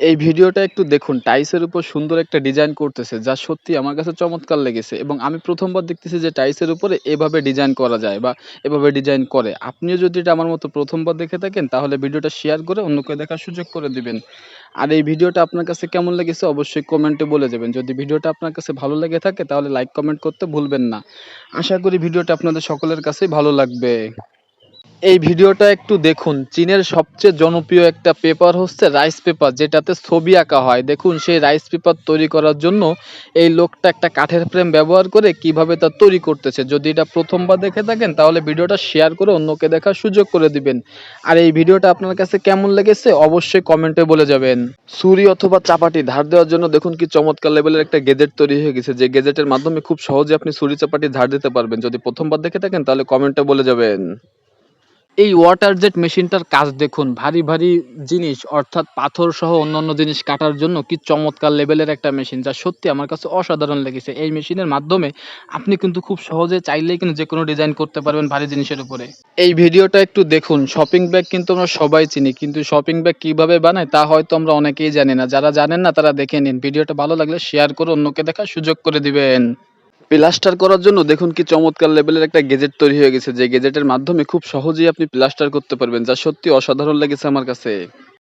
এই ভিডিওটা একটু দেখুন, টাইলসের উপর সুন্দর একটা ডিজাইন করতেছে, যা সত্যি আমার কাছে চমৎকার লেগেছে এবং আমি প্রথমবার দেখতেছি যে টাইলসের উপরে এভাবে ডিজাইন করা যায় বা এভাবে ডিজাইন করে। আপনিও যদি এটা আমার মতো প্রথমবার দেখে থাকেন তাহলে ভিডিওটা শেয়ার করে অন্যকে দেখার সুযোগ করে দিবেন। আর এই ভিডিওটা আপনার কাছে কেমন লেগেছে অবশ্যই কমেন্টে বলে যাবেন। যদি ভিডিওটা আপনার কাছে ভালো লেগে থাকে তাহলে লাইক কমেন্ট করতে ভুলবেন না। আশা করি ভিডিওটা আপনাদের সকলের কাছেই ভালো লাগবে। এই ভিডিওটা একটু দেখুন। চীনের সবচেয়ে জনপ্রিয় একটা পেপার হচ্ছে রাইস পেপার, যেটাতে ছবি আঁকা হয়। দেখুন সেই রাইস পেপার তৈরি করার জন্য এই লোকটা একটা কাঠের ফ্রেম ব্যবহার করে কিভাবে তা তৈরি করতেছে। যদি এটা প্রথমবার দেখে থাকেন তাহলে ভিডিওটা শেয়ার করে অন্যকে দেখার সুযোগ করে দিবেন। আর এই ভিডিওটা আপনার কাছে কেমন লেগেছে অবশ্যই কমেন্টে বলে যাবেন। ছুরি অথবা চাপাটি ধার দেওয়ার জন্য দেখুন কি চমৎকার লেভেলের একটা গেজেট তৈরি হয়ে গেছে, যে গেজেটের মাধ্যমে খুব সহজে আপনি ছুরি চাপাটি ধার দিতে পারবেন। যদি প্রথমবার দেখে থাকেন তাহলে কমেন্টে বলে যাবেন। এই ওয়াটার জেট মেশিনটার কাজ দেখুন, ভারী ভারী জিনিস অর্থাৎ পাথর সহ অন্যান্য জিনিস কাটার জন্য কি চমৎকার লেভেলের একটা মেশিন, যা সত্যি আমার কাছে অসাধারণ লেগেছে। এই মেশিনের মাধ্যমে আপনি কিন্তু খুব সহজে চাইলেই কিন্তু যে কোনো ডিজাইন করতে পারবেন ভারী জিনিসের উপরে। এই ভিডিওটা একটু দেখুন। শপিং ব্যাগ কিন্তু আমরা সবাই চিনি, কিন্তু শপিং ব্যাগ কিভাবে বানায় তা হয়তো আমরা অনেকেই জানি না। যারা জানেন না তারা দেখে নিন। ভিডিওটা ভালো লাগলে শেয়ার করে অন্যকে দেখার সুযোগ করে দিবেন। প্লাস্টার করার জন্য দেখুন কি চমৎকার লেভেলের একটা গেজেট তৈরি হয়ে গেছে, যে গেজেটের মাধ্যমে খুব সহজেই আপনি প্লাস্টার করতে পারবেন, যা সত্যি অসাধারণ লেগেছে আমার কাছে।